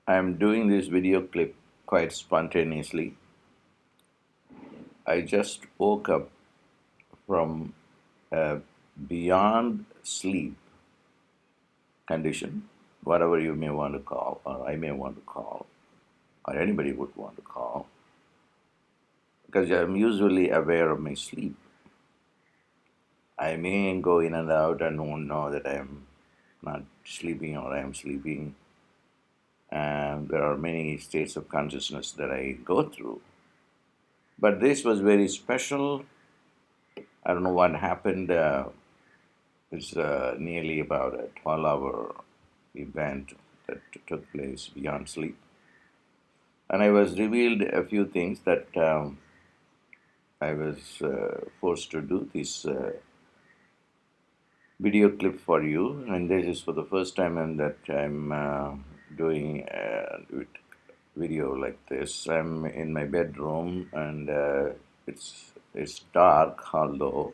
I'm doing this video clip quite spontaneously. I just woke up from a beyond sleep condition, whatever you may want to call, or I may want to call, or anybody would want to call, because I'm usually aware of my sleep. I may go in and out and won't know that I'm not sleeping or I'm sleeping. And there are many states of consciousness that I go through. But this was very special. I don't know what happened. It's nearly about a 12-hour event that took place beyond sleep. And I was revealed a few things that I was forced to do this video clip for you. And this is for the first time that I'm doing a video like this. I'm in my bedroom and it's dark, although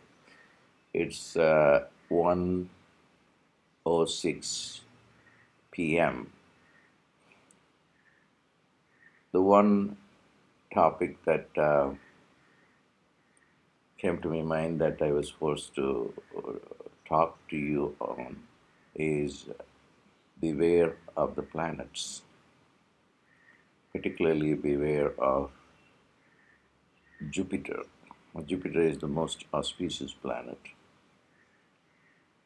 it's 1:06 p.m. The one topic that came to my mind that I was forced to talk to you on is beware of the planets, particularly beware of Jupiter. Jupiter is the most auspicious planet,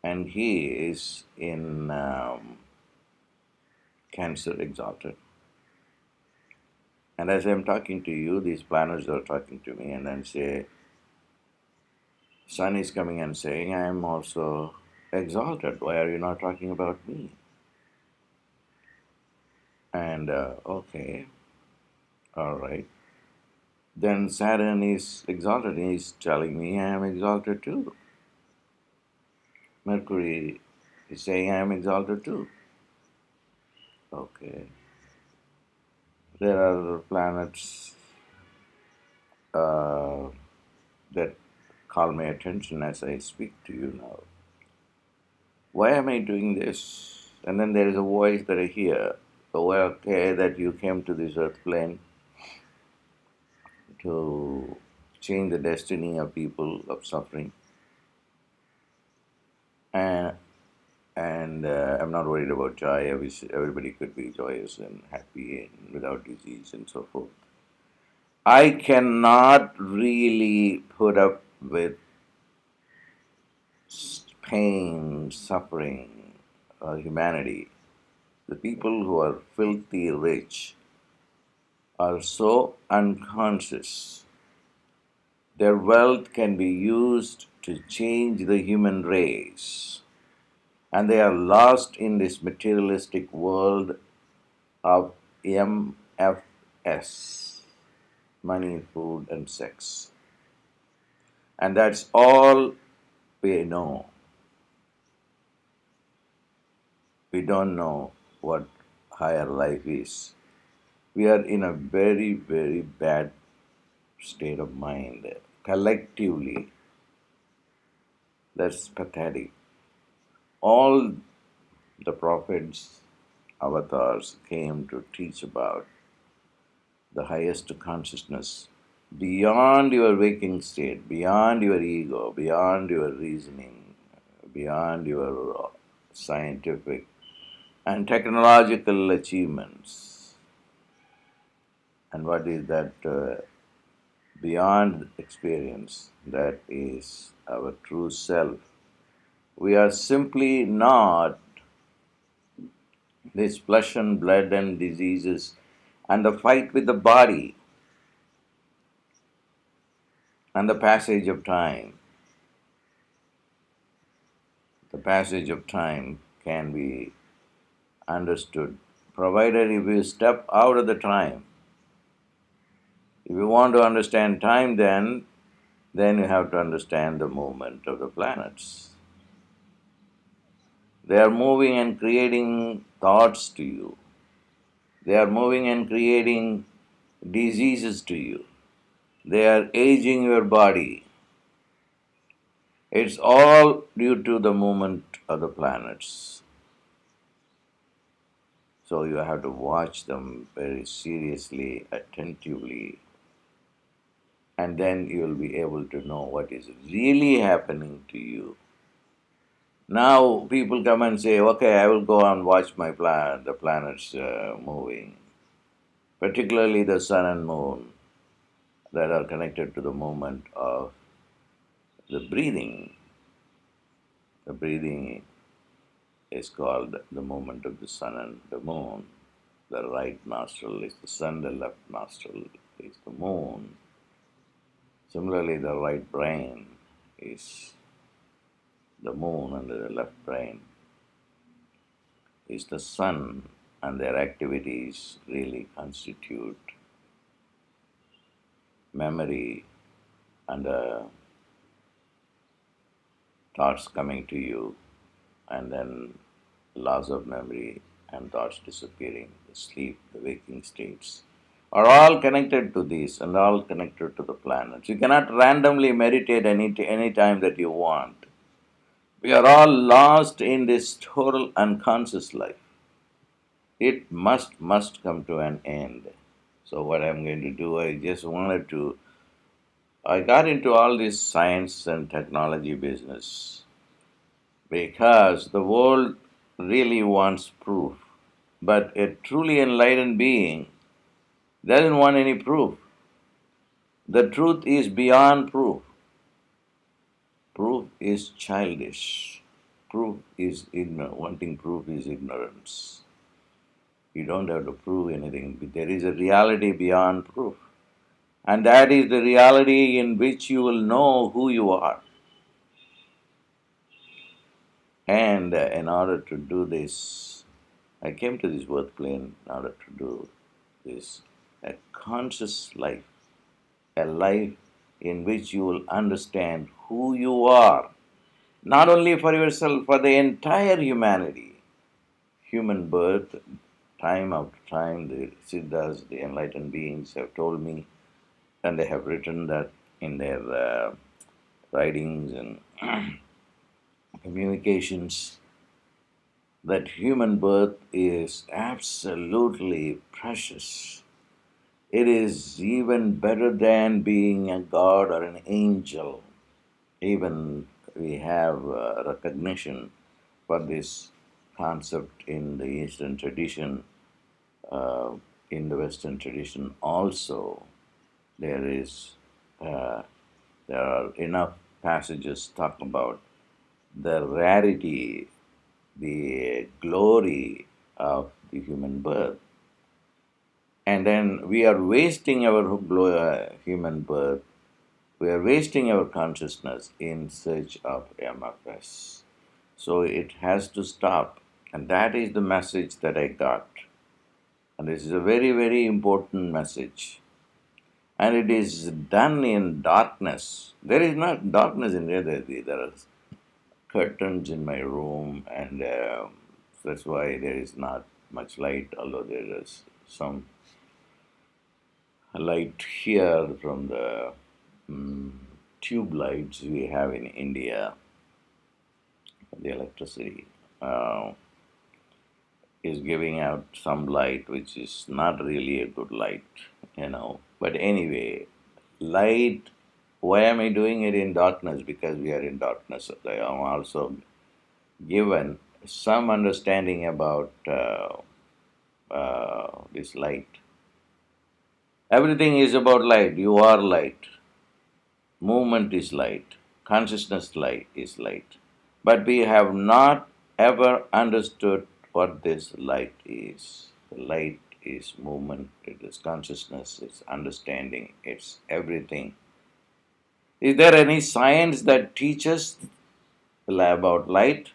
and he is in Cancer exalted. And as I'm talking to you, these planets are talking to me, and then say, Sun is coming and saying, I am also exalted. Why are you not talking about me? And okay, all right. Then Saturn is exalted. He's telling me I am exalted too. Mercury is saying I am exalted too. Okay. There are planets that call my attention as I speak to you now. Why am I doing this? And then there is a voice that I hear. Oh, okay, that you came to this earth plane to change the destiny of people of suffering. And I'm not worried about joy. I wish everybody could be joyous and happy and without disease and so forth. I cannot really put up with pain, suffering, humanity. The people who are filthy rich are so unconscious. Their wealth can be used to change the human race, and they are lost in this materialistic world of MFS, money, food, and sex. And that's all we know. We don't know what higher life is. We are in a very, very bad state of mind. Collectively, that's pathetic. All the prophets, avatars came to teach about the highest consciousness beyond your waking state, beyond your ego, beyond your reasoning, beyond your scientific and technological achievements. And what is that beyond experience? That is our true self. We are simply not this flesh and blood and diseases and the fight with the body and the passage of time. The passage of time can be understood, provided if you step out of the time. If you want to understand time, then you have to understand the movement of the planets. They are moving and creating thoughts to you. They are moving and creating diseases to you. They are aging your body. It's all due to the movement of the planets. So you have to watch them very seriously, attentively, and then you will be able to know what is really happening to you. Now people come and say, okay, I will go and watch the planets moving, particularly the sun and moon that are connected to the movement of the breathing. The breathing is called the movement of the sun and the moon. The right nostril is the sun, the left nostril is the moon. Similarly, the right brain is the moon, and the left brain is the sun, and their activities really constitute memory and thoughts coming to you, and then loss of memory and thoughts disappearing, the sleep, the waking states are all connected to this and all connected to the planets. You cannot randomly meditate any time that you want. We are all lost in this total unconscious life. It must come to an end. So what I'm going to do, I got into all this science and technology business because the world really wants proof. But a truly enlightened being doesn't want any proof. The truth is beyond proof. Proof is childish. Proof is ignorant. Wanting proof is ignorance. You don't have to prove anything. There is a reality beyond proof. And that is the reality in which you will know who you are. And in order to do this, I came to this birth plane in order to do this. A conscious life, a life in which you will understand who you are, not only for yourself, for the entire humanity. Human birth, time after time, the Siddhas, the enlightened beings have told me, and they have written that in their writings and communications, that human birth is absolutely precious. It is even better than being a god or an angel. Even we have recognition for this concept in the Eastern tradition. In the Western tradition also, there is uh, there are enough passages talk about the rarity, the glory of the human birth. And then we are wasting our human birth, we are wasting our consciousness in search of MFS. So it has to stop. And that is the message that I got. And this is a very, very important message. And it is done in darkness. There is not darkness in there. There are curtains in my room, and that's why there is not much light, although there is some light here from the tube lights we have in India. The electricity is giving out some light which is not really a good light. But anyway, light, why am I doing it in darkness? Because we are in darkness. I am also given some understanding about this light. Everything is about light. You are light. Movement is light. Consciousness light is light. But we have not ever understood what this light is. The light is movement, it is consciousness, it's understanding, it's everything. Is there any science that teaches about light?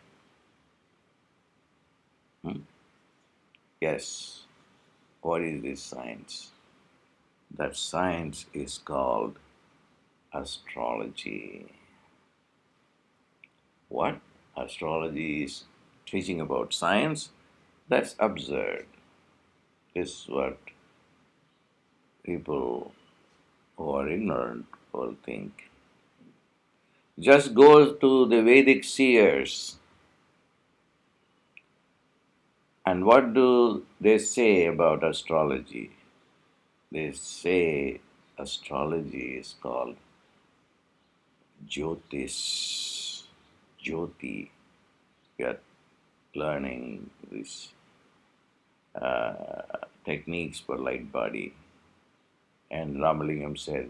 Yes. What is this science? That science is called astrology. What? Astrology is teaching about science? That's absurd. This is what people who are ignorant will think. Just go to the Vedic Seers And what do they say about astrology? They say astrology is called Jyotish, Jyoti. We are learning these techniques for light body. And Ramalingam said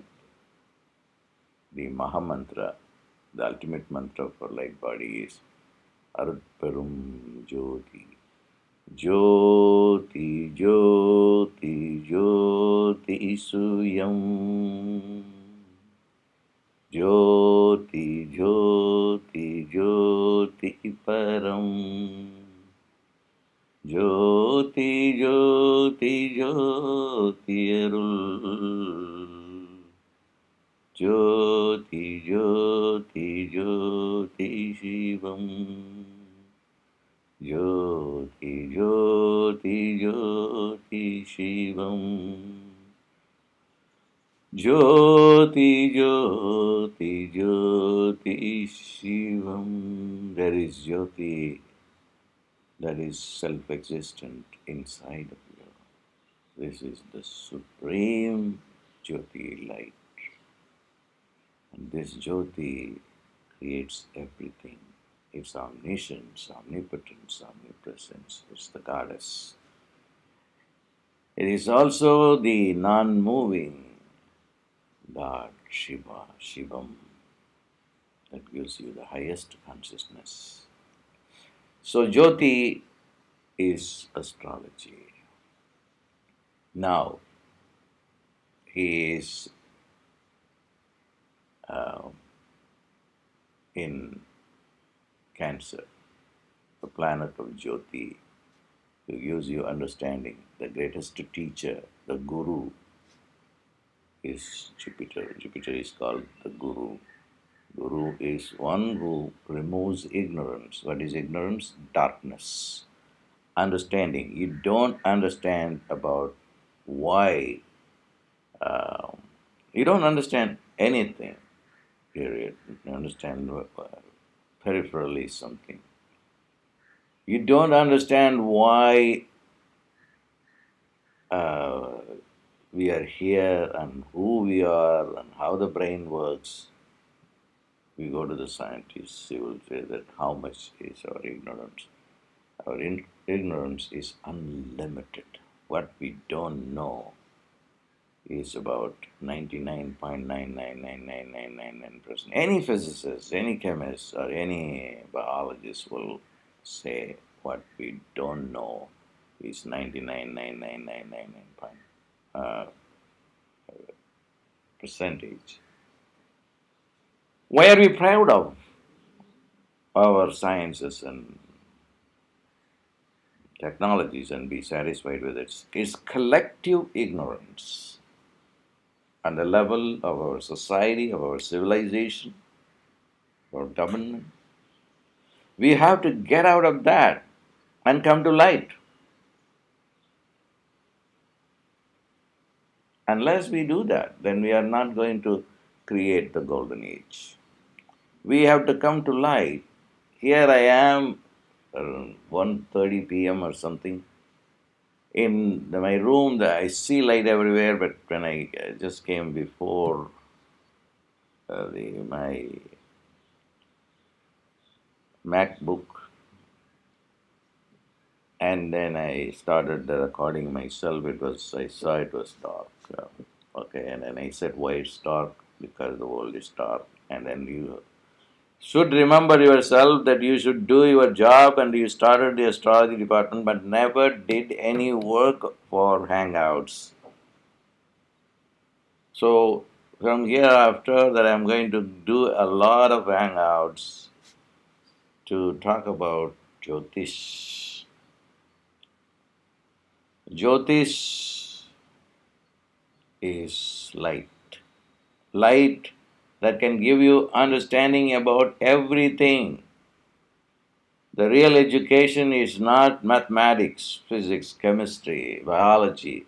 the Mahamantra, the ultimate mantra for light body is Arut Perum Jyothi. Jyoti, Jyoti, Jyoti Suyam. Jyoti, Jyoti, Jyoti Param. Jyoti, Jyoti, Jyoti Arul. Jyoti, Jyoti, Jyoti Shivam. Jyoti, Jyoti, Jyoti Shivam. Jyoti, Jyoti, Jyoti Shivam. There is Jyoti that is self-existent inside of you. This is the Supreme Jyothi Light. And this Jyoti creates everything. It's omniscience, omnipotence, omnipresence. It's the goddess. It is also the non-moving God, Shiva, Shivam, that gives you the highest consciousness. So Jyoti is astrology. Now, he is in Cancer, the planet of Jyoti, who gives you understanding. The greatest teacher, the Guru, is Jupiter. Jupiter is called the Guru. Guru is one who removes ignorance. What is ignorance? Darkness. Understanding. You don't understand about why. You don't understand anything, period. You understand peripherally something. You don't understand why we are here and who we are and how the brain works. We go to the scientists, he will say that how much is our ignorance. Our ignorance is unlimited. What we don't know is about 99.9999999%. Any physicist, any chemist, or any biologist will say what we don't know is 99.99999 percentage. Why are we proud of our sciences and technologies and be satisfied with it? It's collective ignorance on the level of our society, of our civilization, our government. We have to get out of that and come to light. Unless we do that, then we are not going to create the golden age. We have to come to light. Here I am, 1:30 p.m. or something. In my room, I see light everywhere, but when I just came before my MacBook, and then I started recording myself. I saw it was dark. Okay, and then I said, why it's dark? Because the world is dark. And then you should remember yourself that you should do your job, and you started the astrology department but never did any work for Hangouts. So from hereafter that I'm going to do a lot of Hangouts to talk about Jyotish. Jyotish is light. Light that can give you understanding about everything. The real education is not mathematics, physics, chemistry, biology.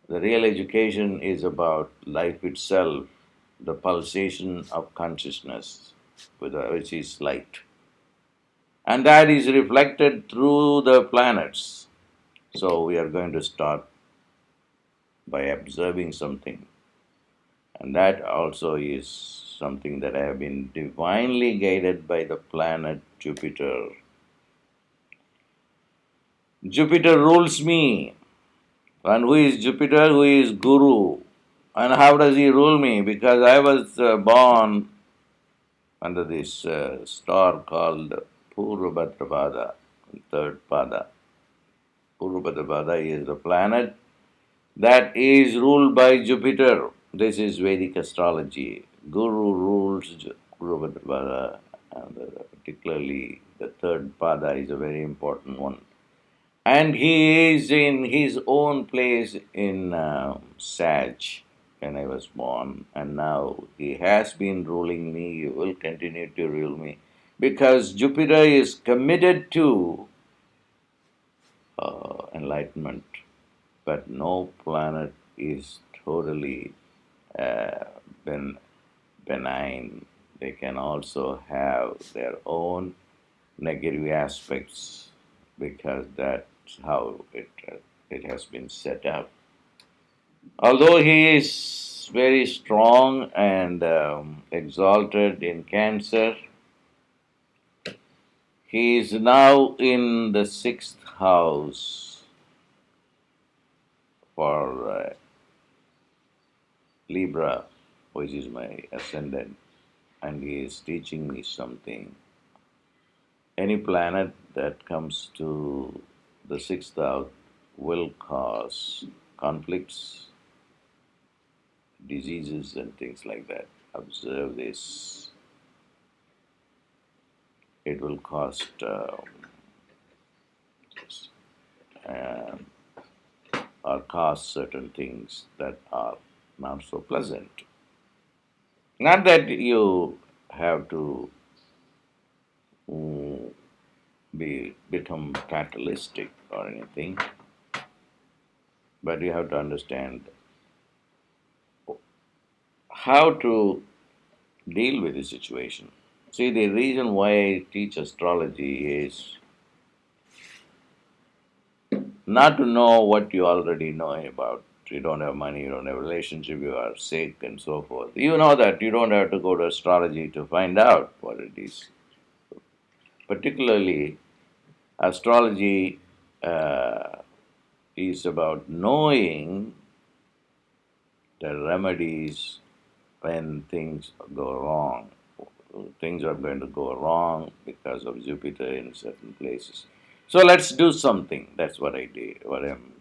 The real education is about life itself, the pulsation of consciousness, which is light. And that is reflected through the planets. So we are going to start by observing something. And that also is something that I have been divinely guided by the planet Jupiter. Jupiter rules me. And who is Jupiter? Who is Guru? And how does he rule me? Because I was born under this star called Purva Bhadrapada, third pada. Purva Bhadrapada is the planet that is ruled by Jupiter. This is Vedic Astrology. Guru rules Purva Bhadrapada, and particularly the third pada is a very important one. And he is in his own place in Sag when I was born, and now he has been ruling me, he will continue to rule me because Jupiter is committed to enlightenment, but no planet is totally uh, ben- benign. They can also have their own negative aspects because that's how it has been set up. Although he is very strong and exalted in Cancer, he is now in the sixth house for Libra, which is my ascendant, and he is teaching me something. Any planet that comes to the sixth house will cause conflicts, diseases, and things like that. Observe this. It will cost uh, or cause certain things that are not so pleasant. Not that you have to mm, become fatalistic or anything, but you have to understand how to deal with the situation. See, the reason why I teach astrology is not to know what you already know about. You don't have money, you don't have a relationship, you are sick, and so forth. You know that you don't have to go to astrology to find out what it is. Particularly, astrology is about knowing the remedies when things go wrong. Things are going to go wrong because of Jupiter in certain places. So let's do something. That's what I did, what I'm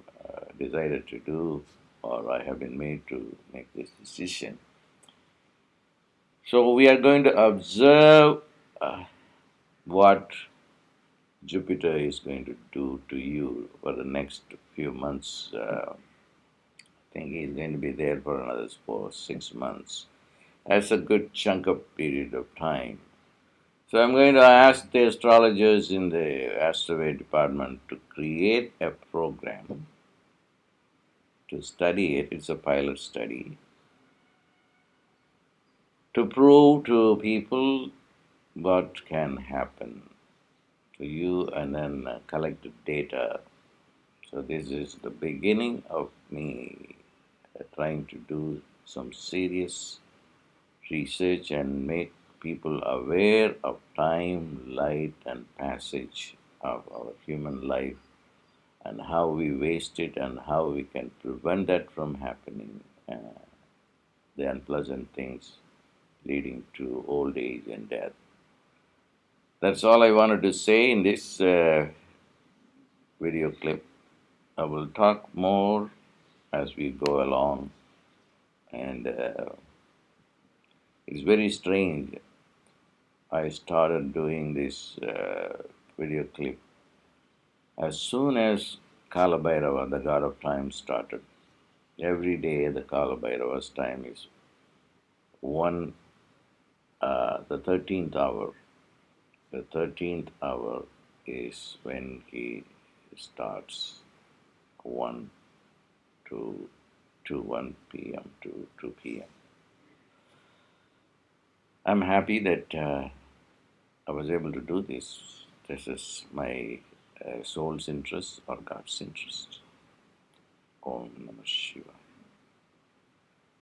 decided to do, or I have been made to make this decision. So we are going to observe what Jupiter is going to do to you for the next few months. I think he's going to be there for another 6 months. That's a good chunk of period of time. So I'm going to ask the astrologers in the Astrovay department to create a program to study it. It's a pilot study to prove to people what can happen to you and then collect the data. So this is the beginning of me trying to do some serious research and make people aware of time, light, and passage of our human life and how we waste it and how we can prevent that from happening, the unpleasant things leading to old age and death. That's all I wanted to say in this video clip. I will talk more as we go along, and it's very strange. I started doing this video clip as soon as Kala Bhairava, the god of time, started. Every day the Kala Bhairava's time is one, the 13th hour. The 13th hour is when he starts 1 to 1 p.m. to 2 p.m. I'm happy that I was able to do this. This is my soul's interest or God's interest. Om Namah Shivaya.